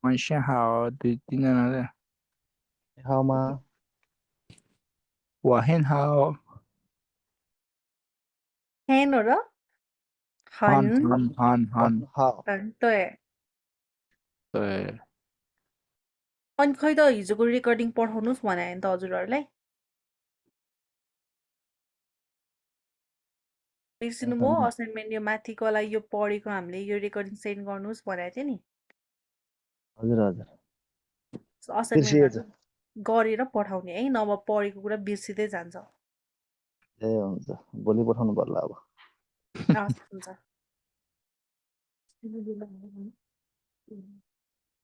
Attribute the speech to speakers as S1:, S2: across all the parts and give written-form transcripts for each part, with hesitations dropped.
S1: 晚上好，对，
S2: 你好吗？
S1: 我很好，
S3: 黑了的，很，
S2: 很好。
S3: 对。
S1: 对，अनि
S3: खै त हिजोको रेकर्डिङ पठाउनुहोस् भने नि त हजुरहरूलाई बिर्सिनु भयो असाइनमेन्ट यो माथिकोलाई यो पढेको हामीले यो रेकर्डिङ सेन्ड गर्नुहोस् भनेको थियो नि
S2: हजुर हजुर बिर्सिएछ।
S3: असाइनमेन्टहरू गरेर पठाउने है नभए पढेको कुरा बिर्सिँदै जान्छ
S2: ए हुन्छ भोलि पठाउनु पर्ला अब।
S3: हस् हुन्छ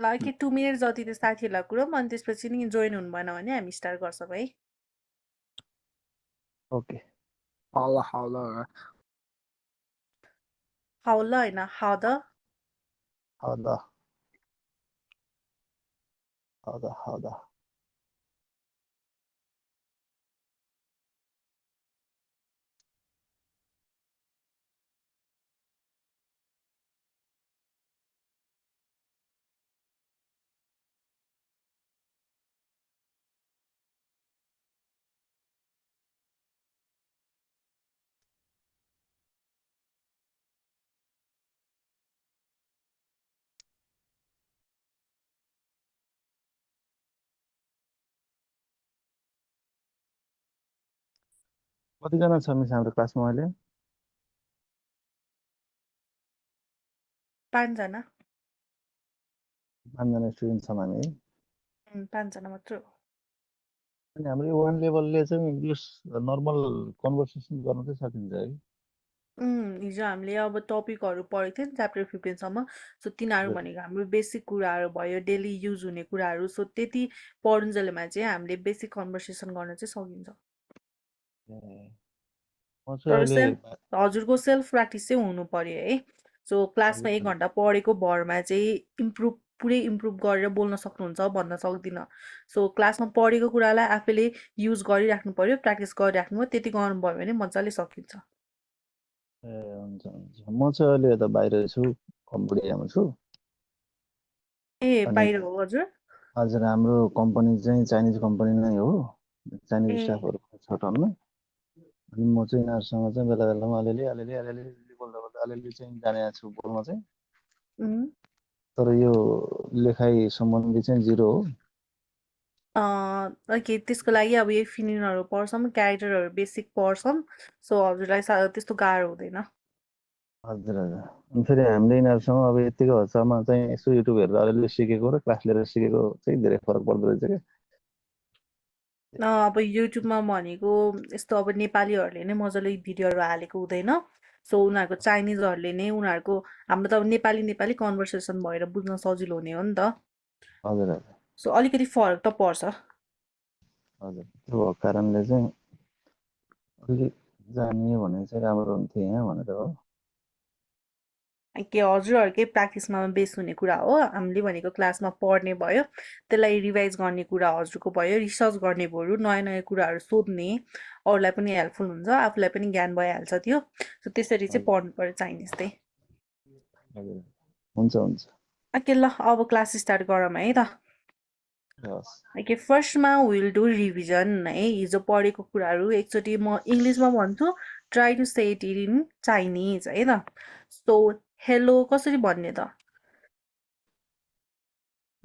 S3: ल के 2 मिनट जति त साथीहरूलाई कुरौँ अनि त्यसपछि नि जोइन हुनु भएन भने हामी स्टार्ट गर्छौँ है
S2: ओके
S1: 好了，
S3: 好了होइन好的
S2: 好的好的好的。कतिजना छ मिस हाम्रो क्लासमा अहिले?
S3: 5 जना
S2: 5जना स्टुडेन्ट छौँ हामी है।
S3: 5 जना मात्र हो
S2: अनि हाम्रो यो वान लेभलले चाहिँ इङ्ग्लिस नर्मल कन्भर्सेसन गर्न चाहिँ सकिन्छ है?
S3: हिजो हामीले अब टपिकहरू पढेको थियो नि च्याप्टर 15सम्म सो तिनीहरू
S2: हजुर।
S3: भनेको हाम्रो बेसिक कुराहरू भयो डेली युज हुने कुराहरू सो त्यति पढुन्जेलमा चाहिँ हामीले बेसिक कन्भर्सेसन गर्न चाहिँ सकिन्छ
S2: ए म चाहिँ
S3: तर
S2: अहिले
S3: हजुरको सेल्फ प्र्याक्टिस चाहिँ हुनु पर्यो है सो क्लासमा
S2: हजुर
S3: 1 घन्टा पढेको भरमा चाहिँ पुरै इम्प्रुभ गरेर बोल्न सक्नुहुन्छ भन्न सक्दिनँ सो क्लासमा पढेको कुरालाई आफैले युज गरिराख्नु पर्यो प्र्याक्टिस गरिराख्नु पर्यो त्यति गर्नुभयो भने मजाले सकिन्छ
S2: ए हुन्छ हुन्छ म चाहिँ अहिले यता बाहिर छु कम्बोडियामा छु।
S3: ए
S2: अनि
S3: बाहिर हो हजुर
S2: हजुर हाम्रो कम्पनी चाहिँ चाइनिज कम्पनी नै हो। चाइनिज
S3: ए
S2: स्टाफहरू छ टनमा। अनि म चाहिँ यिनीहरूसँग चाहिँ बेला बेलामा अलिअलि बोल्दा बोल्दा अलिअलि चाहिँ जानेको छु बोल्न चाहिँ।
S3: उम्,
S2: तर यो लेखाइ सम्बन्धी चाहिँ जिरो हो।
S3: ओके त्यसको लागि अब यही फिनिनहरू पढ्छौँ क्यारेक्टरहरू बेसिक पढ्छौँ सो हजुरलाई त्यस्तो गाह्रो हुँदैन
S2: हजुर हजुर। अनि फेरि हामीले यिनीहरूसँग अब यत्तिको हचामा चाहिँ यसो युट्युब हेरेर अलिअलि सिकेको र क्लास लिएर सिकेको चाहिँ धेरै फरक पर्दो रहेछ क्या।
S3: अब युट्युबमा भनेको यस्तो अब नेपालीहरूले नै मजाले भिडियोहरू हालेको हुँदैन सो उनीहरूको चाइनिजहरूले नै उनीहरूको हाम्रो त अब नेपाली नेपाली कन्भर्सेसन भएर बुझ्न सजिलो हुने हो नि त
S2: हजुर हजुर
S3: सो अलिकति फरक त पर्छ
S2: हजुर त्यो भएको कारणले चाहिँ अलि जानियो भने चाहिँ राम्रो हुन्थ्यो यहाँ भनेर हो।
S3: के हजुरहरूकै प्र्याक्टिसमा बेस हुने कुरा हो हामीले भनेको क्लासमा पढ्ने भयो त्यसलाई रिभाइज गर्ने कुरा हजुरको भयो रिसर्च गर्ने बरु नयाँ नयाँ कुराहरू सोध्ने अरूलाई पनि हेल्पफुल हुन्छ आफूलाई पनि ज्ञान भइहाल्छ त्यो सो त्यसरी चाहिँ
S2: हजुर
S3: पढ्नु पर्यो चाइनिज चाहिँ
S2: हजुर हुन्छ हुन्छ
S3: ओके ल अब क्लास स्टार्ट गरौँ है त
S2: हस्।
S3: ओके फर्स्टमा विल डु रिभिजन है हिजो पढेको कुराहरू एकचोटि म इङ्ग्लिसमा भन्छु try to say it in Chinese है त सो हेलो कसरी भन्ने त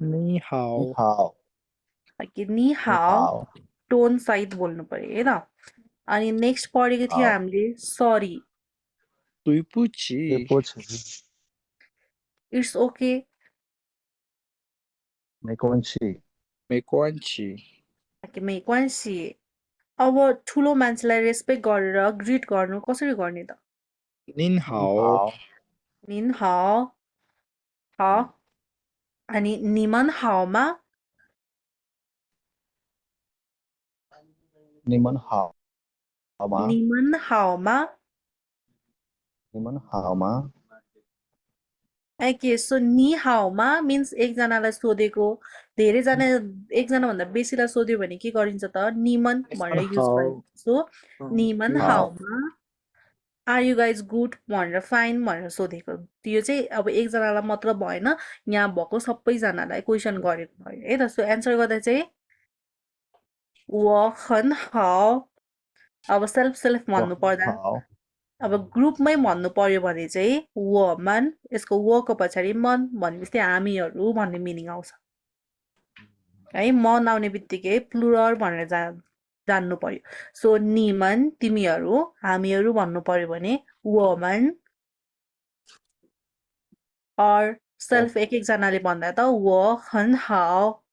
S1: 你
S2: 你
S1: 好，
S2: 好
S3: ओके नि
S2: 你
S3: हाओ
S2: 好
S3: टोन सहित बोल्नु पर्यो है त अनि नेक्स्ट पढेको थियो
S2: 好
S3: हामीले सरी
S1: 对不
S2: 对
S1: 起，
S2: 不起
S3: इट्स ओके
S2: 没关系
S1: 没关系，
S3: मे क्वान्सी अब ठुलो मान्छेलाई रेस्पेक्ट गरेर ग्रिट गर्नु कसरी गर्ने त
S1: 您
S2: 你
S1: 好，
S2: 好
S3: निन हाओ ह अनि निमन हाओमा
S2: 你们好好吗
S3: निमन हाओमा
S2: 你们好吗
S3: के सो नि हाओमा मिन्स एकजनालाई सोधेको धेरैजना एकजना भन्दा बेसीलाई सोध्यो भने के गरिन्छ त निमन
S1: 你们
S3: भनेर युज
S1: 好，गरिन्छ
S3: सो
S1: 嗯，निमन 你好，
S2: 好
S3: हाओमा आर यु गाइज गुड भनेर फाइन भनेर सोधेको त्यो चाहिँ अब एकजनालाई मात्र भएन यहाँ भएको सबैजनालाई क्वेसन गरेको भयो है त सो एन्सर गर्दा चाहिँ 我很好 अब सेल्फ भन्नु पर्दा
S2: 好
S3: अब ग्रुपमै भन्नु पर्यो भने चाहिँ 我们 यसको को पछाडि मन भनेपछि हामीहरू भन्ने मिनिङ आउँछ है मन आउने बित्तिकै प्लुरल भनेर जान्नु पर्यो सो निमन तिमीहरू हामीहरू भन्नु पर्यो भने 我们 or सेल्फ एक एकजनाले भन्दा त 我很好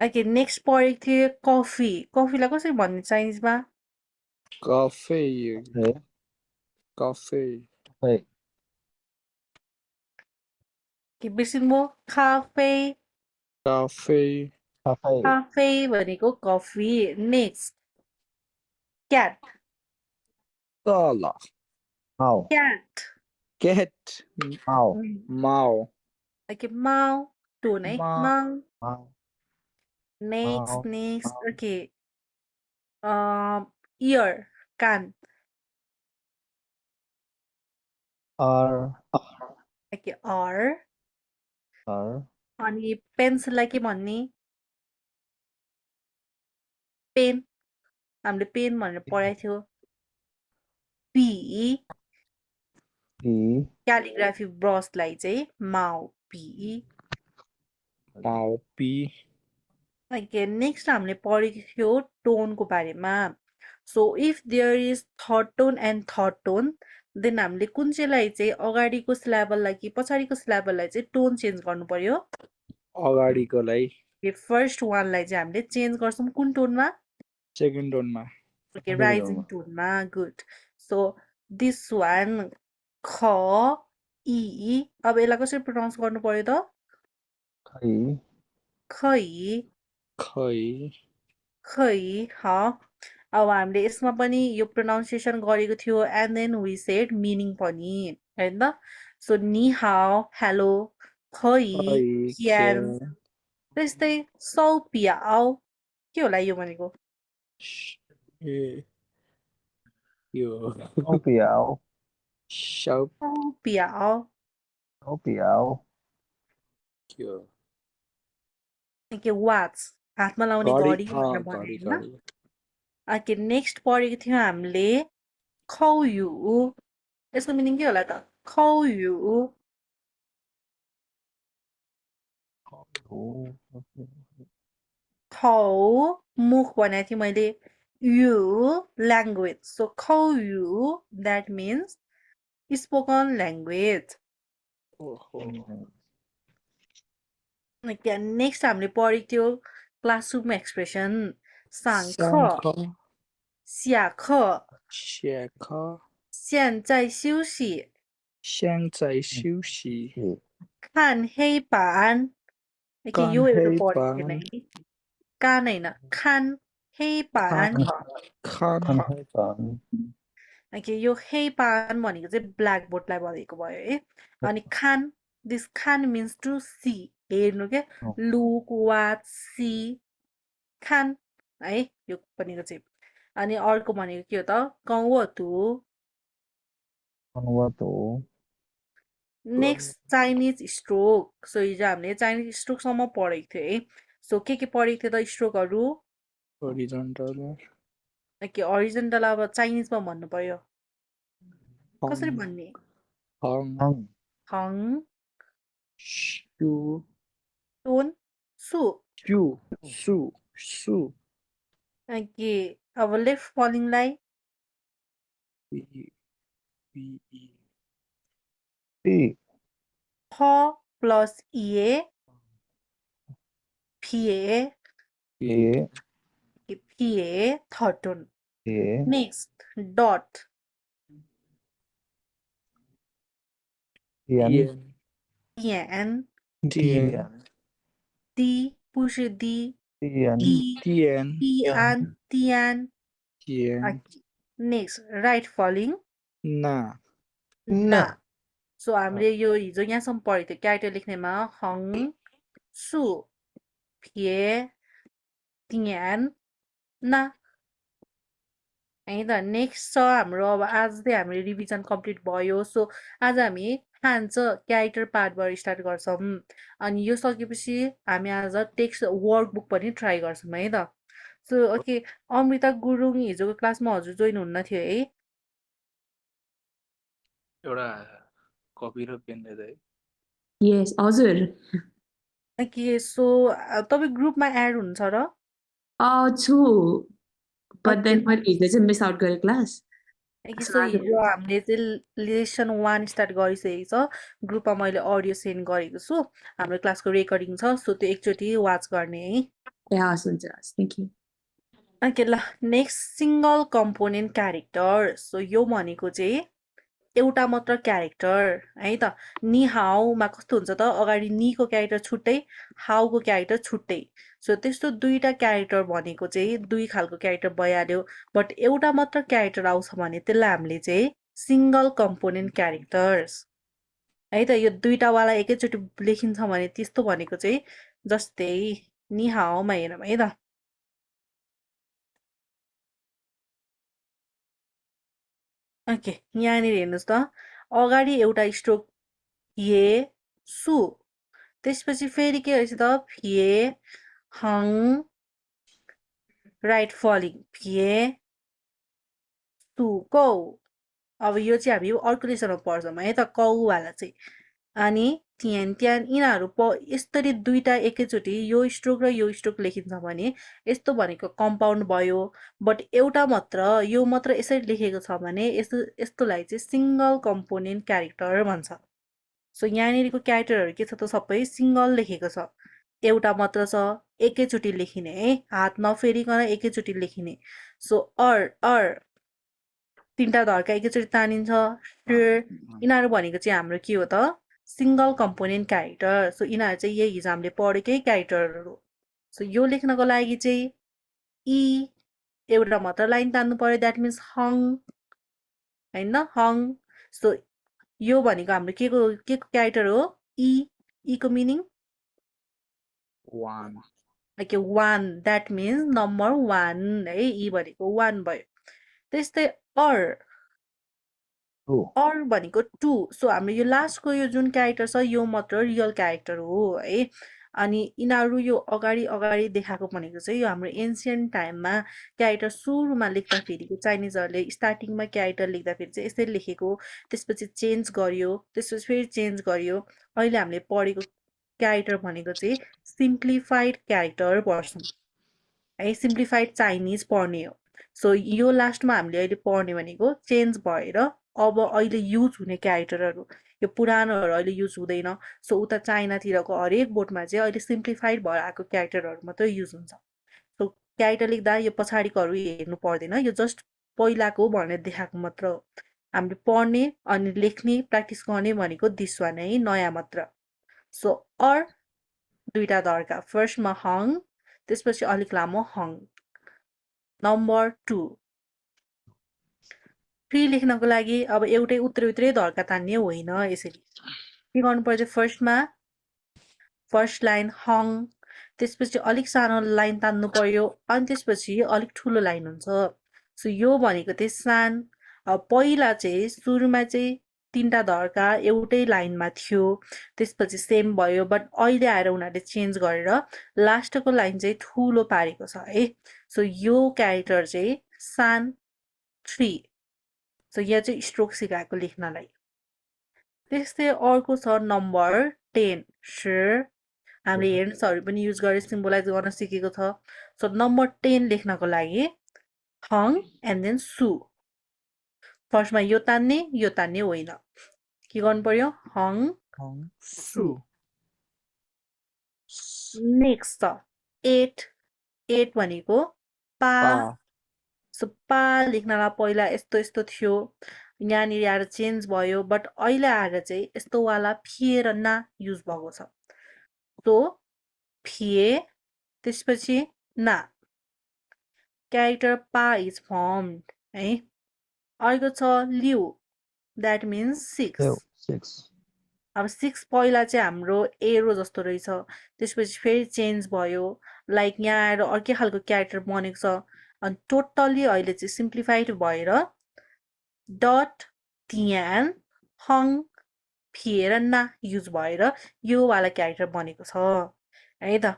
S3: ओके नेक्स्ट पढेको थिएँ कफीलाई कसरी भन्ने चाइनिजमा
S1: Coffee.
S2: 对
S1: Coffee.
S2: 会
S3: के बिर्सिनु काफे
S1: Coffee.
S2: 咖啡
S3: काफे भनेको coffee next cat
S1: Dollar.
S2: 猫
S3: cat
S1: Cat.
S2: 猫
S1: Mao.
S3: Okay माउ टोन है
S1: माउ।
S3: माउ
S2: 猫
S3: नेक्स्ट
S2: माउ।
S3: नेक्स्ट ओके इयर कान
S2: 二
S3: ओके आर
S2: 二
S3: अनि पेन्सिललाई के भन्ने पेन हामीले पेन भनेर पढाएको थियो पी
S2: 一
S3: क्यालिग्राफी ब्रसलाई चाहिँ Mao Pi
S1: Mao Pi.
S3: Okay next हामीले पढेको थियो टोनको बारेमा so if there is third tone and third tone then हामीले कुन चाहिँलाई चाहिँ अगाडिको सिलेबललाई कि पछाडिको सिलेबललाई चाहिँ टोन चेन्ज गर्नु पर्यो
S1: अगाडिकोलाई
S3: फर्स्ट वानलाई चाहिँ हामीले चेन्ज गर्छौँ कुन टोनमा
S1: सेकेन्ड टोनमा
S3: ओके
S2: Second
S3: राइजिङ
S2: टोनमा।
S3: टोनमा गुड सो दिस वान ख इ अब यसलाई कसरी प्रोनाउन्स गर्नु पर्यो त
S2: 可以
S3: खै
S1: खै
S3: खै ह अब हामीले यसमा पनि यो प्रोनाउन्सिएसन गरेको थियो and then we said meaning पनि होइन त सो नि हाओ हेलो खै
S1: खै
S3: क्यान
S1: क्यान
S3: त्यस्तै सौ पियाओ के होला यो भनेको
S1: ए यो
S2: 手表
S1: साउप
S3: सौ पियाओ
S2: 手表
S1: के हो
S3: के वाच हातमा लाउने
S1: घडी
S3: घडी भनेर भने
S1: घडी
S3: होइन
S1: घडी
S3: ओके नेक्स्ट पढेको थियो हामीले खौयु यसको मिनिङ के होला त खौयु
S2: 图
S3: खौ मुख भनेको थिएँ मैले यु ल्याङ्ग्वेज सो खौयु द्याट मिन्स स्पोकन ल्याङ्ग्वेज
S1: ओहो
S3: नेक्स्ट हामीले पढेको थियो क्लासरुम एक्सप्रेसन साङ्ख
S1: शङ्ख
S3: स्याख
S1: 下课
S3: 现在休息
S1: 现在休息
S3: 看黑板के यो एउटा पढेको थिएन है कान होइन खान हे पान
S1: खान
S2: 看黑板
S3: के यो हे पान भनेको चाहिँ ब्ल्याक बोर्डलाई भनेको भयो है अनि खान दिस खान मिन्स टु सी हेर्नु के लुक वाच सी खान है यो भनेको चाहिँ अनि अर्को भनेको के हो त कौवतु
S2: 看我读
S3: नेक्स्ट चाइनिज स्ट्रोक सो हिजो हामीले चाइनिज स्ट्रोकसम्म पढेको थियो है सो के पढेको थियो त स्ट्रोकहरू
S1: होरिजन्टल
S3: के अरिजेन्टल अब चाइनिजमा भन्नु पर्यो कसरी
S1: हङ
S3: भन्ने
S1: हङ
S2: 好
S3: हङ
S1: सु
S3: टोन सु
S1: सु सु सु
S3: के अब लेफ्ट फलिङलाई
S1: बी बी
S2: P
S3: फ प्लस इए फिए
S2: A
S3: फिए third tone
S2: A
S3: next dot
S2: N
S3: N
S1: डिएन
S3: दी पुस दी
S2: N
S3: टी
S1: डिएन
S3: टिआन टिआन
S1: डिएन
S3: नेक्स्ट राइट फलिङ
S1: ना
S3: ना सो हामीले यो हिजो यहाँसम्म पढेको थियो क्यारेक्टर लेख्नेमा हङ सु फिए टियान ना है त नेक्स्ट छ हाम्रो अब आज चाहिँ हाम्रो रिभिजन कम्प्लिट भयो सो आज हामी खान्छ क्यारेक्टर पार्टबाट स्टार्ट गर्छौँ अनि यो सकेपछि हामी आज टेक्स्ट वर्कबुक पनि ट्राई गर्छौँ है त सो ओके अमृता गुरुङ हिजोको क्लासमा हजुर जोइन हुन्न थियो है
S1: एउटा कपी र पेन लिएर है
S4: Yes, हजुर
S3: ओके सो तपाईँ ग्रुपमा एड हुनुहुन्छ र
S4: छु but
S3: Okay.
S4: then मैले हिजो चाहिँ मिस आउट गरेँ क्लास
S3: ओके
S4: So
S3: सो
S4: आज
S3: हिजो हामीले चाहिँ लेसन 1 स्टार्ट गरिसकेको छ ग्रुपमा मैले अडियो सेन्ड गरेको छु हाम्रो क्लासको रेकर्डिङ छ सो त्यो एकचोटि वाच गर्ने है
S4: ए हस् हुन्छ हस् थ्याङ्क यू
S3: ओके ल next single component character so यो भनेको चाहिँ एउटा मात्र क्यारेक्टर है त नि हाउमा कस्तो हुन्छ त अगाडि निको क्यारेक्टर छुट्टै हाउको क्यारेक्टर छुट्टै सो त्यस्तो दुईटा क्यारेक्टर भनेको चाहिँ दुई खालको क्यारेक्टर भइहाल्यो बट एउटा मात्र क्यारेक्टर आउँछ भने त्यसलाई हामीले चाहिँ सिङ्गल कम्पोनेन्ट क्यारेक्टर्स है त यो दुईटावाला एकैचोटि लेखिन्छ भने त्यस्तो भनेको चाहिँ जस्तै नि हाउमा हेरौँ है त ओके यहाँनिर हेर्नुहोस् त अगाडि एउटा स्ट्रोक फिए सु त्यसपछि फेरि के रहेछ त फिए हङ राइट फलिङ फिए सु कौ अब यो चाहिँ हामी अर्को लेसनमा पढ्छौँ है त कौवाला चाहिँ अनि त्यहाँ त्यहाँ यिनीहरू यसरी दुईटा एकैचोटि यो स्ट्रोक र यो स्ट्रोक लेखिन्छ भने यस्तो भनेको कम्पाउन्ड भयो बट एउटा मात्र यो मात्र यसरी लेखेको छ भने यस्तोलाई चाहिँ सिङ्गल कम्पोनेन्ट क्यारेक्टर भन्छ सो यहाँनिरको क्यारेक्टरहरू के छ त सबै सिङ्गल लेखेको छ एउटा मात्र छ एकैचोटि लेखिने है हात नफेरिकन एकैचोटि लेखिने सो अर तिनवटा धर्का एकैचोटि तानिन्छ यिनीहरू भनेको चाहिँ हाम्रो के हो त सिङ्गल कम्पोनेन्ट क्यारेक्टर सो यिनीहरू चाहिँ यही हिजो हामीले पढेकै क्यारेक्टरहरू सो यो लेख्नको लागि चाहिँ इ एउटा मात्र लाइन तान्नु पर्यो द्याट मिन्स हङ होइन हङ सो यो भनेको हाम्रो के को क्यारेक्टर हो ईको meaning
S1: one
S3: okay 1 that means number 1 है इ भनेको 1 भयो त्यस्तै अर भनेको 2 सो हाम्रो यो लास्टको यो जुन क्यारेक्टर छ यो मात्र रियल क्यारेक्टर हो है अनि यिनीहरू यो अगाडि देखाएको भनेको चाहिँ यो हाम्रो एन्सियन्ट टाइममा क्यारेक्टर सुरुमा लेख्दाखेरिको चाइनिजहरूले स्टार्टिङमा क्यारेक्टर लेख्दाखेरि चाहिँ यसरी लेखेको त्यसपछि चेन्ज गर्यो त्यसपछि फेरि चेन्ज गर्यो अहिले हामीले पढेको क्यारेक्टर भनेको चाहिँ सिम्प्लिफाइड क्यारेक्टर पढ्छौँ है सिम्प्लिफाइड चाइनिज पढ्ने हो सो यो लास्टमा हामीले अहिले पढ्ने भनेको चेन्ज भएर अब अहिले युज हुने क्यारेक्टरहरू यो पुरानोहरू अहिले युज हुँदैन सो उता चाइनातिरको हरेक बोर्डमा चाहिँ अहिले सिम्प्लिफाइड भएर आएको क्यारेक्टरहरू मात्रै युज हुन्छ सो क्यारेक्टर लेख्दा यो पछाडिकोहरू हेर्नु पर्दैन यो जस्ट पहिलाको भनेर देखाएको मात्र हो हामीले पढ्ने अनि लेख्ने प्र्याक्टिस गर्ने भनेको दिस वान है नयाँ मात्र सो अर दुईटा धर्का फर्स्टमा हङ त्यसपछि अलिक लामो हङ नम्बर 2 फ्री लेख्नको लागि अब एउटै उत्रै धर्का तान्ने होइन यसरी के गर्नुपर्छ फर्स्टमा फर्स्ट लाइन हङ त्यसपछि अलिक सानो लाइन तान्नु पर्यो अनि त्यसपछि अलिक ठुलो लाइन हुन्छ सो यो भनेको चाहिँ सान पहिला चाहिँ सुरुमा चाहिँ तिनवटा धर्का एउटै लाइनमा थियो त्यसपछि सेम भयो बट अहिले आएर उनीहरूले चेन्ज गरेर लास्टको लाइन चाहिँ ठुलो पारेको छ है सो यो क्यारेक्टर चाहिँ सान 3 सो यहाँ चाहिँ स्ट्रोक सिकाएको लेख्नलाई त्यस्तै अर्को छ नम्बर 10 हामीले हेर्न्सहरू पनि युज गरेर सिम्बलाइज गर्न सिकेको छ सो नम्बर 10 लेख्नको लागि हङ एन्ड देन सु फर्स्टमा यो तान्ने होइन के गर्नु पर्यो हङ सु नेक्स्ट छ 8 भनेको पा सो पा लेख्नलाई पहिला यस्तो थियो यहाँनिर आएर चेन्ज भयो बट अहिले आएर चाहिँ यस्तोवाला फिए र ना युज भएको छ सो फिए त्यसपछि ना क्यारेक्टर पा इज फर्मड है अर्को छ लिउ द्याट मिन्स 6 अब 6 पहिला चाहिँ हाम्रो एरो जस्तो रहेछ त्यसपछि फेरि चेन्ज भयो लाइक यहाँ आएर अर्कै खालको क्यारेक्टर बनेको छ अनि टोटल्ली अहिले चाहिँ सिम्प्लिफाइड भएर डट तियान हङ फिएर ना युज भएर यो वाला क्यारेक्टर बनेको छ है त।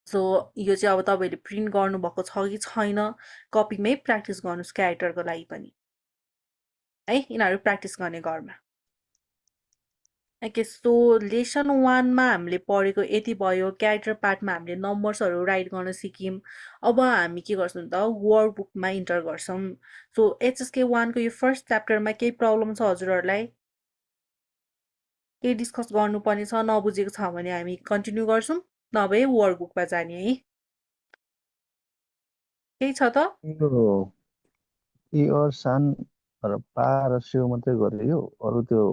S3: सो यो चाहिँ अब तपाईँले प्रिन्ट गर्नुभएको छ कि छैन कपीमै प्र्याक्टिस गर्नुहोस् क्यारेक्टरको लागि पनि है, यिनीहरू प्र्याक्टिस गर्ने घरमा। ओके, सो लेसन 1 मा हामीले पढेको यति भयो। क्यारेक्टर पार्टमा हामीले नम्बर्सहरू राइट गर्न सिक्यौँ। अब हामी के गर्छौँ त वर्कबुकमा इन्टर गर्छौँ। सो HSK 1 को यो फर्स्ट च्याप्टरमा केही प्रब्लम छ हजुरहरूलाई? केही डिस्कस गर्नुपर्ने छ नबुझेको छ भने हामी कन्टिन्यू गर्छौँ, नभए वर्कबुकमा जाने है। केही छ त?
S2: यो ई और सान र पा र स्यो मात्रै गरियो, अरू त्यो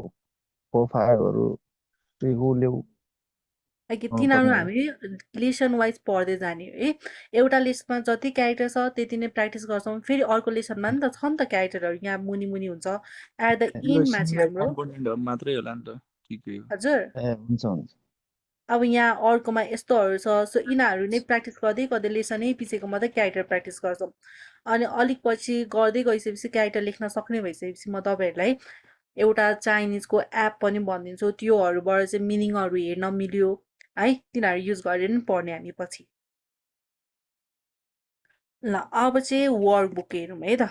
S2: प्रोफाइलहरू ल्याउ
S3: तिनीहरू हामी लेसन वाइज पढ्दै जाने है। एउटा लेसनमा जति क्यारेक्टर छ त्यति नै प्र्याक्टिस गर्छौँ। फेरि अर्को लेसनमा नि त छ नि त क्यारेक्टरहरू यहाँ मुनि मुनि हुन्छ। एट द इन्डमा चाहिँ हाम्रो
S1: कम्पोनेन्टहरू मात्रै होला नि त के हो।
S3: हजुर
S2: ए हुन्छ हुन्छ।
S3: अब यहाँ अर्कोमा यस्तोहरू छ। सो यिनीहरू नै प्र्याक्टिस गर्दै गर्दै लेसनै पछिको मात्रै क्यारेक्टर प्र्याक्टिस गर्छौँ। अनि अलिक पछि गर्दै गइसकेपछि क्यारेक्टर लेख्न सक्ने भइसकेपछि म तपाईँहरूलाई एउटा चाइनिजको एप पनि भनिदिन्छु। त्योहरूबाट चाहिँ मिनिङहरू हेर्न मिल्यो है, तिनीहरू युज गरेर नि पढ्ने हामी पछि। ल अब चाहिँ वर्कबुक हेरौँ है त।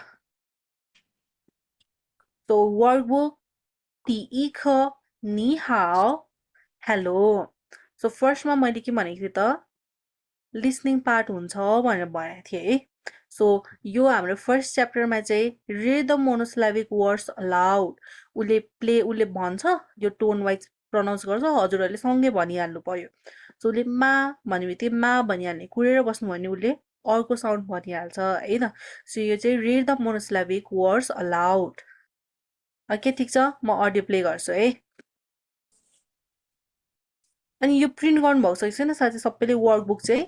S3: So workbook 第一课你好 hello. सो फर्स्टमा मैले के भनेको थिएँ त लिसनिङ पार्ट हुन्छ भनेर भनेको थिएँ है। सो यो हाम्रो फर्स्ट च्याप्टरमा चाहिँ read the monosyllabic words allowed. उसले भन्छ, यो टोन वाइज प्रनाउन्स गर्छ, हजुरहरूले सँगै भनिहाल्नु पर्यो। सो उसले मा भन्ने बित्तिकै मा भनिहाल्ने, कुरेर बस्नु भने उसले अर्को साउन्ड भनिहाल्छ है त। सो यो चाहिँ read the monosyllabic words aloud. Okay ठिक छ, म अडियो प्ले गर्छु है। अनि यो प्रिन्ट गर्नुभएको छ कि छैन साथै सबैले वर्कबुक चाहिँ?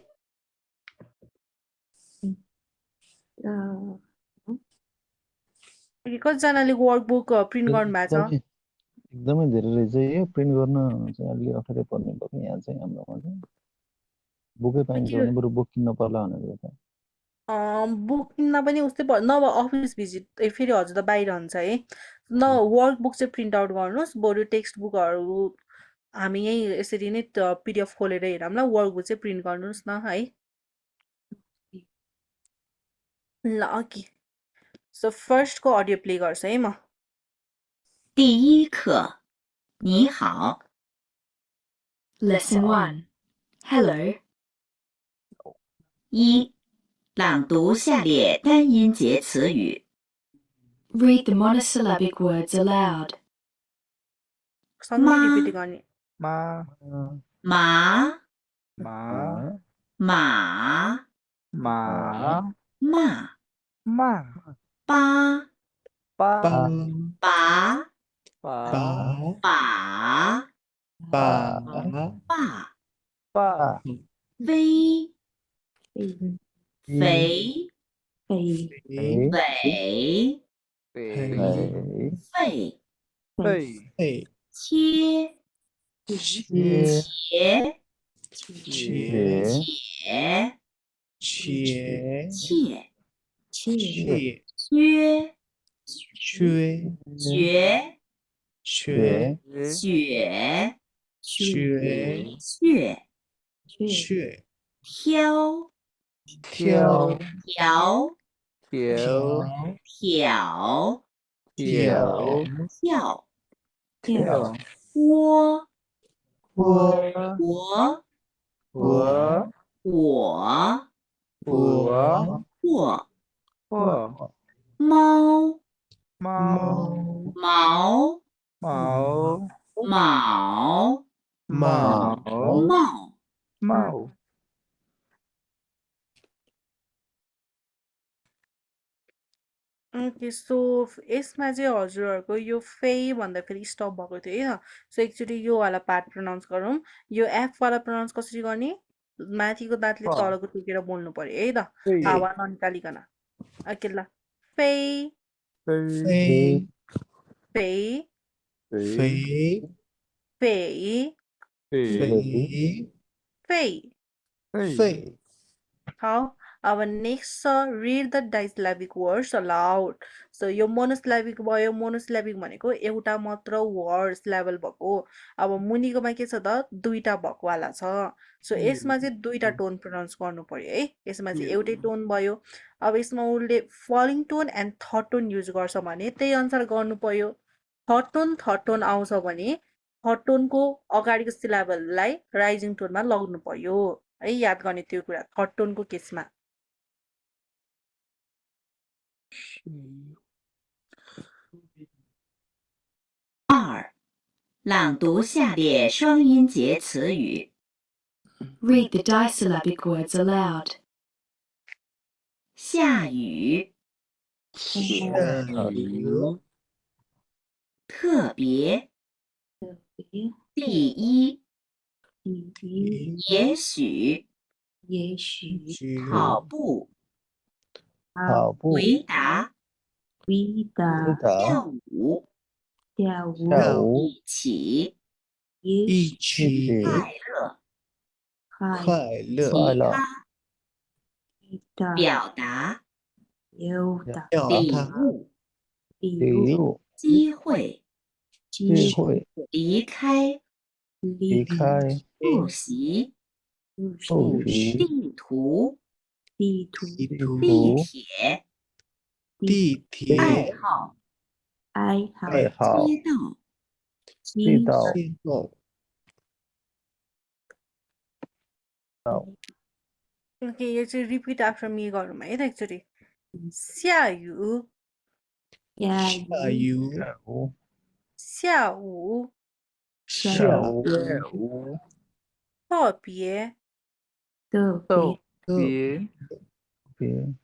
S3: कतिजनाले वर्कबुक प्रिन्ट गर्नुभएको छ?
S2: एकदमै धेरै रहेछ यो। प्रिन्ट गर्न चाहिँ अलि अप्ठ्यारो पर्ने भयो यहाँ चाहिँ हाम्रोमा चाहिँ। बुकै पाइन्छ भने बरु बुक किन्न पर्ला भनेर त।
S3: बुक किन्न पनि उस्तै पर्छ, नभए अफिस भिजिट फेरि हजुर त बाहिर हुन्छ है। न वर्कबुक चाहिँ प्रिन्ट आउट गर्नुहोस्, बरु टेक्स्ट बुकहरू हामी यहीँ यसरी नै PDF खोलेर हेरौँला। वर्कबुक चाहिँ प्रिन्ट गर्नुहोस् न है। ल अघि सो फर्स्टको अडियो प्ले गर्छु है म।
S5: 第一课，你好。Lesson 1 Hello 一、朗读下列单音节词语。Read the monosyllabic words aloud.
S3: सँगै
S5: मा
S3: रिपिट गर्ने।
S1: मा
S5: 马、
S1: मा
S5: 马、
S1: मा
S5: 骂、
S1: मा
S5: 八、
S1: पा
S5: 把、
S1: पा
S5: 把、 爸、
S1: पा
S5: 微、
S4: 肥、
S5: 肥、
S4: 肥、
S5: 尾、
S1: पे
S5: 肺、
S1: पे
S5: 切、
S2: 切、
S5: 茄、
S1: ये
S5: 且、
S6: 切、
S5: 切、
S6: 切、
S5: 缺、
S6: 缺、
S5: 绝、
S6: 缺、
S5: 雪、
S6: 缺、
S5: 血、
S6: 血、
S5: 挑、
S6: 挑、
S5: 条、
S1: 条
S5: 挑、
S1: 条
S5: 跳、
S1: 跳
S5: 窝、
S6: 窝、
S5: 我、
S1: 我
S5: 我、
S1: 我
S5: 或、
S1: 或
S5: 猫、
S1: 猫
S5: 毛、
S1: 毛
S5: 卯、
S6: 马、
S5: 帽、
S1: 帽
S3: ओके, सो यसमा चाहिँ हजुरहरूको यो फे भन्दाखेरि स्टप भएको थियो है त। सो एकचोटि यो वाला पार्ट प्रनाउन्स गरौँ। यो एफ वाला प्रनाउन्स कसरी गर्ने? माथिको दाँतले
S1: फ।
S3: तलको टुकेर बोल्नु पर्यो है त,
S1: फे
S3: हावा ननिकालिकन। ओके ल, फे
S1: फे
S6: 飞、
S3: फे
S6: 飞、
S3: फे
S1: फे
S6: 飞、
S3: फे।
S6: 飞。
S3: 好， अब नेक्स्ट छ read the disyllabic words aloud so यो मोनोसिलाबिक भयो मोनोसिलाबिक भनेको एउटा मात्र वर्ड सिलेबल भएको अब मुनिकोमा के छ त दुईटा भएकोवाला छ सो यसमा चाहिँ दुईटा टोन प्रोनाउन्स गर्नु पर्यो है यसमा चाहिँ एउटै टोन भयो अब यसमा उसले falling tone and third tone use गर्छ भने त्यही अनुसार गर्नु पर्यो थर्ड टोन आउँछ भने थर्ड टोनको अगाडिको सिलेबललाई राइजिङ टोनमा लग्नु पर्यो है याद गर्ने त्यो कुरा थर्ड टोनको केसमा2.
S5: 朗读下列双音节词语。
S6: Read the disyllabic words aloud.
S5: 下雨，
S6: 下雨，
S5: 特别，第一，也许，跑步，
S2: 跑步，
S5: 回答，
S2: 回答，
S5: 跳舞，
S2: 跳舞，
S5: 一起，
S6: 一起
S5: 快乐，
S6: 快乐，
S5: 其他，表达，
S6: 表
S5: 礼
S6: 达，
S5: 物，
S2: 礼物，
S5: 机会，
S2: 机会，
S5: 离开，
S2: 离开，
S5: 复习，
S2: 复习，
S5: 地图，
S6: 地图，
S5: 地铁，
S6: 地铁，
S5: 爱好，
S2: 爱好，
S5: 街道，
S2: 街道，
S6: 街道，
S3: okay यो चाहिँ रिपिट आफ्टर मी गरौँ है त एकचोटि 下雨
S6: 下雨，
S3: 下午
S2: 下午，
S3: 特别
S1: 特别
S2: 别，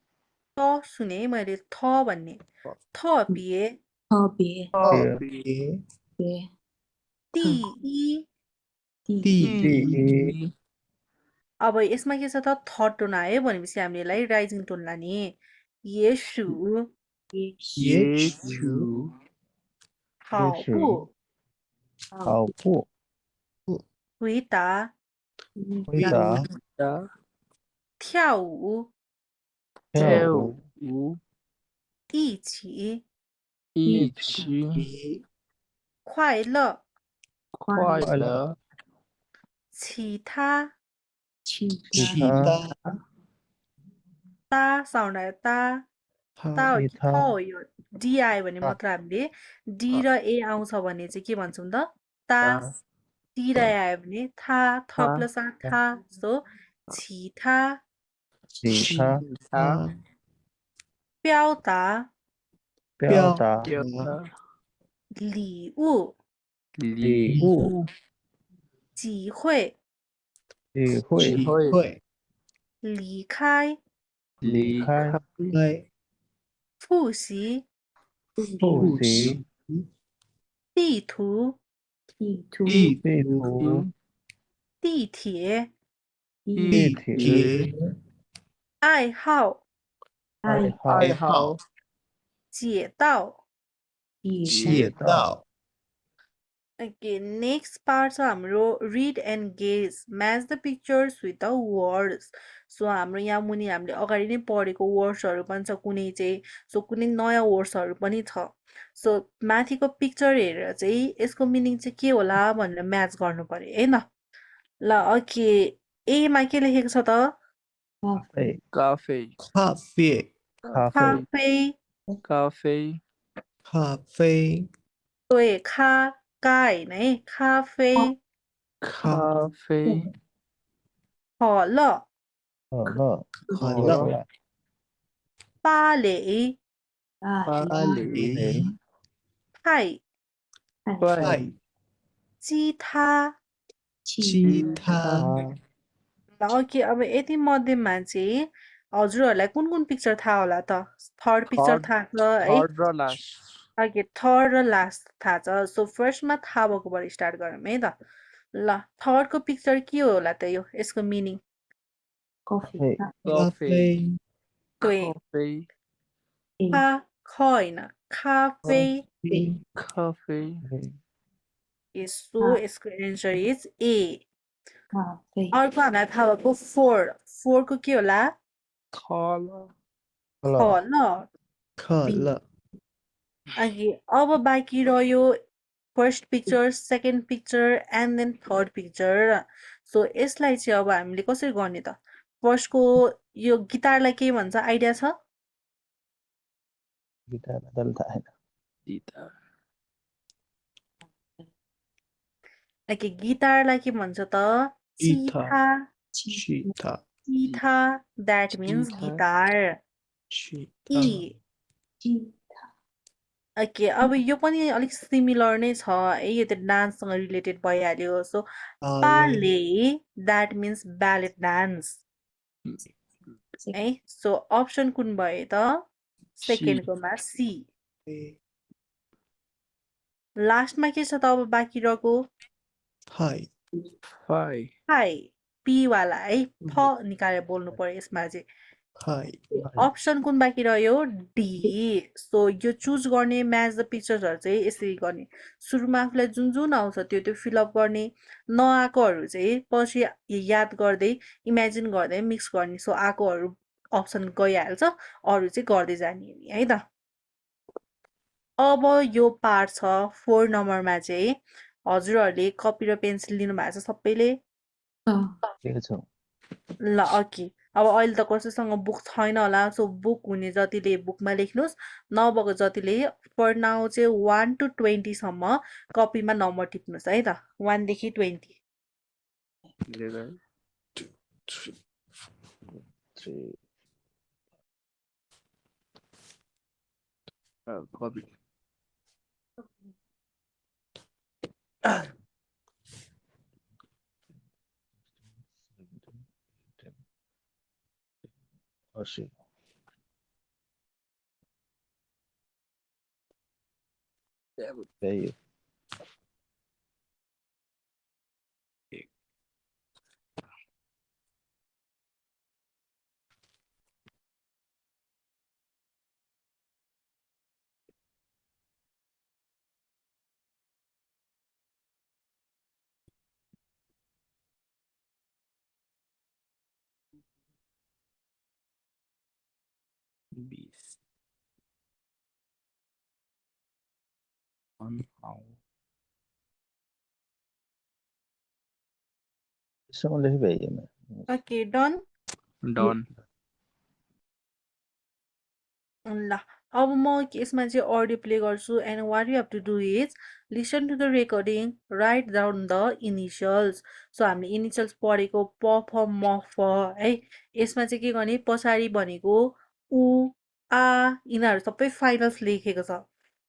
S3: त सुने है मैले थ भन्ने 特别
S2: 别，
S3: 第一
S6: 第一，
S3: अब यसमा के छ त थर्ड टोन आयो भनेपछि हामीले यसलाई राइजिङ टोन लाने 也许
S6: 也许
S3: 跑步
S2: 跑步，
S3: 回答
S6: 回答，
S3: 跳舞
S2: 跳舞，
S3: 一起
S1: 一起
S3: 快乐
S1: 快乐，
S3: 其他
S6: 其
S2: 他，ता
S3: साउन्ड आयो ता ता हो कि थ हो यो डी आयो भने मात्र हामीले डी र ए आउँछ भने चाहिँ के भन्छौँ त ता टी र ए आयो भने था थ प्लस आ था सो छिथा
S2: 其他，
S3: 表达
S2: 表达，
S3: 礼物
S2: 礼物，
S3: 机会
S2: 机会，
S6: 会，
S3: 离开
S2: 离开，
S3: 复习
S2: 复习，
S3: 地图
S6: 地
S2: 地图，
S3: 地铁
S2: 地铁，
S3: 爱好
S2: 爱好，
S3: 街道
S6: 街道，
S3: Okay, next part छ हाम्रो read and gaze match the pictures with the words so हाम्रो यहाँ मुनि हामीले अगाडि नै पढेको वर्ड्सहरू पनि छ कुनै चाहिँ सो कुनै नयाँ वर्ड्सहरू पनि छ सो माथिको पिक्चर हेरेर चाहिँ यसको मिनिङ चाहिँ के होला भनेर म्याच गर्नु पर्यो है न ल ओके एमा के लेखेको छ त
S1: काफे
S6: 咖啡，काफे咖啡，
S3: 对咖होइन है काफे
S1: 咖啡
S3: 可乐
S2: 可乐，
S6: 可乐，
S3: 芭蕾
S6: 芭蕾，
S3: 派
S6: 派，
S3: 吉他
S6: 吉他，
S3: ल ओके अब यति मध्येमा चाहिँ हजुरहरूलाई कुन कुन पिक्चर थाहा होला त थर्ड पिक्चर थाहा छ है
S1: थर्ड र लास्ट
S3: ओके थर्ड र लास्ट थाहा छ सो फर्स्टमा थाहा भएकोबाट स्टार्ट गरौँ है त ल थर्डको पिक्चर के होला त यो यसको मिनिङ
S6: 咖啡，
S3: 对
S1: काफे
S3: खा ख होइन काफे
S1: काफे
S3: यसो यसको एन्सर इज ए अर्को हामीलाई थाहा भएको फोर फोरको के होला
S1: Color.
S3: ख ल
S7: color
S3: अघि अब बाँकी रह्यो first picture second picture and then third picture so यसलाई चाहिँ अब हामीले कसरी गर्ने त फर्स्टको यो गिटारलाई के भन्छ आइडिया छ
S2: गिटार बदल थाहा छैन
S1: Guitar.
S3: कि गिटारलाई के भन्छ त
S7: Guitar.
S3: चिथा
S7: cheetah
S3: चिथा द्याट मिन्स
S7: चिथा।
S3: गिटार
S7: cheetah
S3: ई ओके अब यो पनि अलिक सिमिलर नै छ है यो त डान्ससँग रिलेटेड भइहाल्यो सो पाले द्याट मिन्स ब्यालेट डान्स है सो अप्सन कुन भयो त सेकेन्डकोमा सी लास्टमा के छ त अब बाँकी रहेको
S7: hi
S1: Phi.
S3: हाई पी वाला है फ निकालेर बोल्नु पर्यो यसमा चाहिँ
S7: hi
S3: अप्सन कुन बाँकी रह्यो डी सो यो चुज गर्ने म्याच द पिक्चर्सहरू चाहिँ यसरी गर्ने सुरुमा आफूलाई जुन जुन आउँछ त्यो फिलअप गर्ने नआएकोहरू चाहिँ पछि याद गर्दै इमेजिन गर्दै मिक्स गर्ने सो आएकोहरू अप्सन गइहाल्छ अरू चाहिँ गर्दै जाने नि है त अब यो पार्ट छ 4 नम्बरमा चाहिँ हजुरहरूले कपी र पेन्सिल लिनु भएको छ सबैले
S2: के छ
S3: ल अघि अब अहिले त कसैसँग बुक छैन होला सो बुक हुने जतिले बुकमा लेख्नुहोस् नभएको जतिले फर नाउ चाहिँ 1 to 20 सम्म कपीमा नम्बर टिप्नुहोस् है त 1 देखि 20
S1: 11.
S2: 3
S1: Copy.
S2: Oshi. त्यही हो
S1: Beast. Somehow.
S2: यसमा लेखि भइएन
S3: ओके डन
S1: Done.
S3: ल अब म यसमा चाहिँ अडियो प्ले गर्छु and what you have to do is listen to the recording write down the initials so हामीले इनिसियल्स पढेको प फ म फ है यसमा चाहिँ के गर्ने पछाडि भनेको उ आ यिनीहरू सबै फाइनल्स लेखेको छ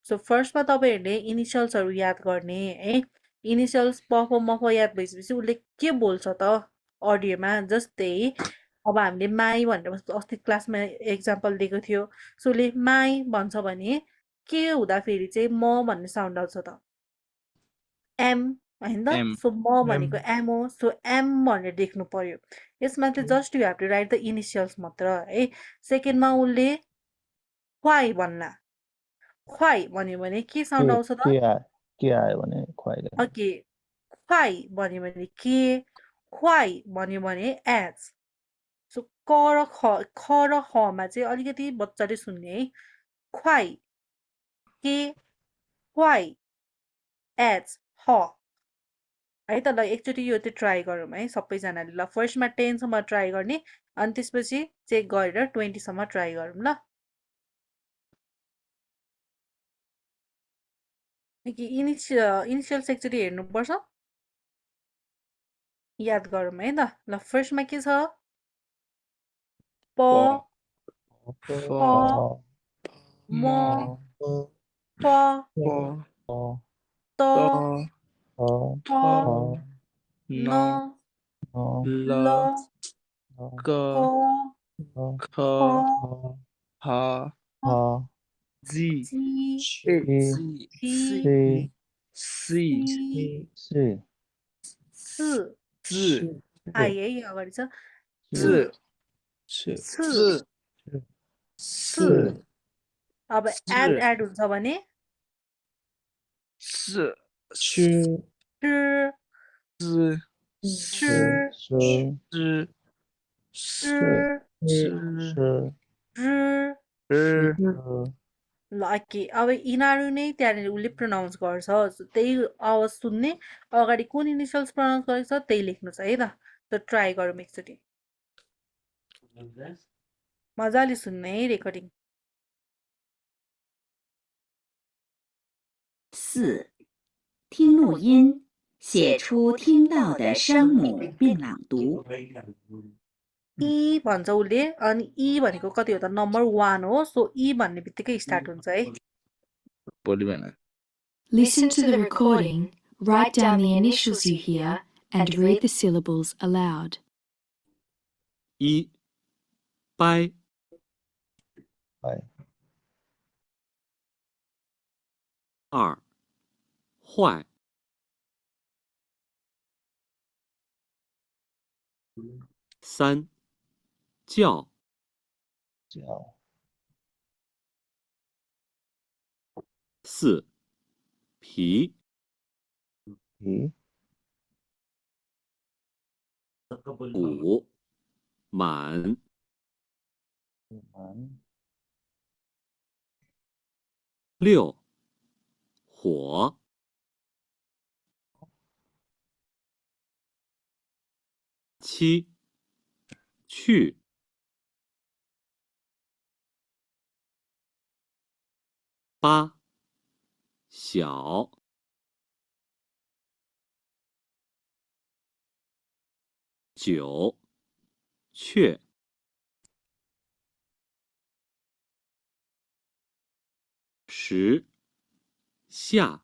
S3: सो फर्स्टमा तपाईँहरूले इनिसियल्सहरू याद गर्ने है इनिसियल्स प फ म फ याद भइसकेपछि उसले के बोल्छ त अडियोमा जस्तै अब हामीले माई भनेर अस्ति क्लासमा एक्जाम्पल दिएको थियो सो उसले माई भन्छ भने के हुँदाखेरि चाहिँ म भन्ने साउन्ड आउँछ त एम होइन त
S1: M.
S3: सो म भनेको एम हो सो एम भनेर देख्नु पर्यो यसमा चाहिँ just you have to write the initials मात्र है सेकेन्डमा उसले ख्वाई भन्ला ख्वाई भन्यो भने के साउन्ड आउँछ त
S2: के आयो भने खुवाइले
S3: ओके ख्वाई भन्यो भने के ख्वाई भन्यो भने एज सो क र ख र खमा चाहिँ अलिकति मजाले सुन्ने है ख्वाई के ख्वाई एज ह है त ल एकचोटि यो चाहिँ ट्राई गरौँ है सबैजनाले ल फर्स्टमा 10 सम्म ट्राई गर्ने अनि त्यसपछि चेक गरेर 20 सम्म ट्राई गरौँ ल इनिसियल्स एकचोटि हेर्नुपर्छ याद गरौँ है त ल फर्स्टमा के छ प म प त प न ल
S1: K.
S3: क
S1: K. H. Z.
S3: जी
S1: C.
S3: सी स आई है यो अगाडि छ स अब एड हुन्छ भने च ल ओके अब यिनीहरू नै त्यहाँनिर उसले प्रोनाउन्स गर्छ त्यही आवाज सुन्ने अगाडि कुन इनिसियल्स प्रोनाउन्स गरेको छ त्यही लेख्नु छ है त ट्राई गरौँ एकचोटि मजाले सुन्ने है रेकर्डिङ
S5: 4. 听录音，写出听到的声母并朗读。
S3: ई भन्छ उसले अनि ई भनेको कति हो त नम्बर 1 हो सो ई भन्ने बित्तिकै स्टार्ट हुन्छ है
S1: बोली भएन
S6: Listen to the recording, write down the initials you hear, and read the syllables aloud.
S8: 一掰
S2: 掰
S8: 二坏三叫
S2: 叫
S8: 四皮
S2: 皮
S8: 五满
S2: 满
S8: 六火七去八小九雀十下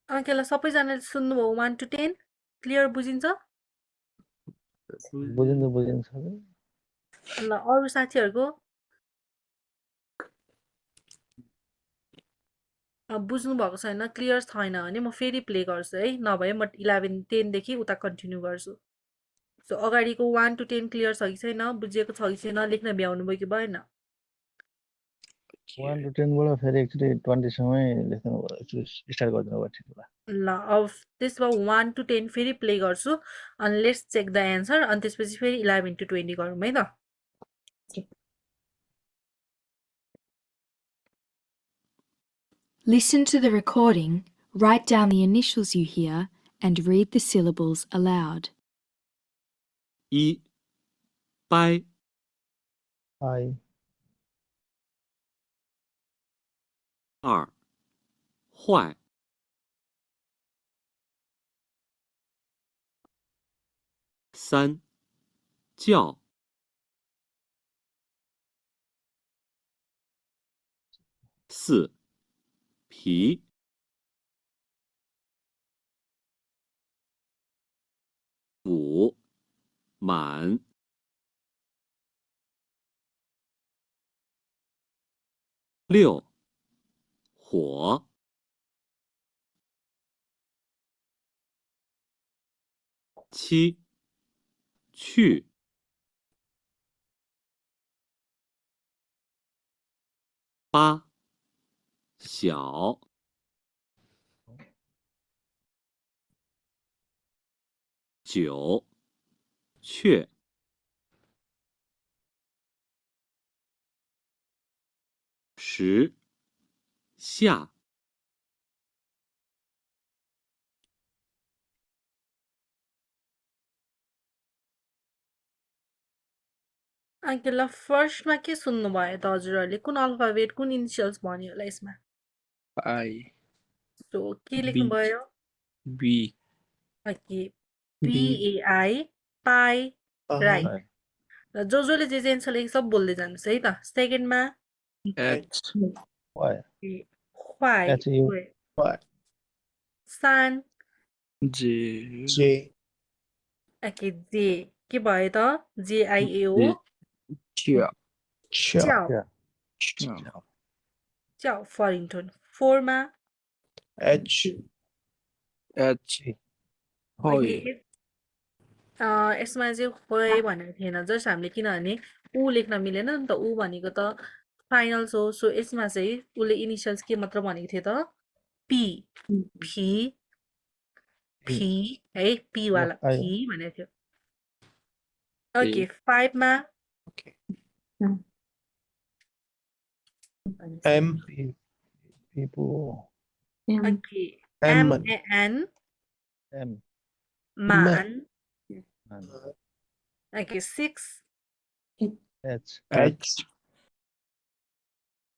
S3: अङ्केलाई सबैजनाले सुन्नुभयो 1 to 10 क्लियर बुझिन्छ
S2: बुझिन्छ
S3: ल अरु साथीहरुको बुझ्नु भएको छैन क्लियर छैन भने म फेरि प्ले गर्छु है नभए म 11 10 देखि उता कन्टिन्यू गर्छु सो अगाडिको 1 to 10 क्लियर छ कि छैन बुझिएको छ कि छैन लेख्न भ्याउनु भयो कि भएन
S2: 1 to 10 बाट फेरि एक्चुअली 20 सम्मै लेख्नु स्टार्ट गर्दिनु भयो ठिक होला
S3: ल अब त्यसमा 1 to 10 फेरि प्ले गर्छु अनि लेट्स चेक द एन्सर अनि त्यसपछि फेरि 11 to 20 गरौँ है त
S6: Listen to the recording, write down the initials you hear, and read the syllables aloud.
S8: 一掰
S2: 嗨
S8: 二坏三叫四皮五满六火七去八小九雀十下
S3: अङ्केला फर्स्टमा के सुन्नु भयो त हजुरहरूले कुन अल्फाबेट कुन इनिसियल्स भन्यो होला यसमा
S1: आई
S3: सो के लेख्नु भयो
S1: B
S3: okay PAI pai right र जसले जे एन्सर लेख्छ सब बोल्दै जानुहोस् है त सेकेन्डमा
S1: एच
S2: वाइ
S3: ख्वाइ
S2: HU.
S3: सान
S1: जे
S7: J
S3: ओके जे के भयो त JIAO
S1: चिया
S7: Ch
S3: च्याउ च्याउ फरिङटन फोरमा
S7: H
S1: एच होय
S3: यसमा चाहिँ खोइ भनेको थिएन जस्ट हामीले किनभने ऊ लेख्न मिलेन नि त ऊ भनेको त फाइनल्स हो सो यसमा चाहिँ उसले इनिसियल्स के मात्र भनेको थियो त पी
S4: Mm.
S3: भी भी है पी वाला
S2: आयो।
S3: भी भनेको थियो ओके 5 मा
S7: Okay.
S4: Mm.
S7: M.
S2: People.
S4: M.
S3: Okay
S7: M.
S3: M N
S2: M.
S3: man
S2: Man.
S3: Okay 6
S2: H.
S7: H.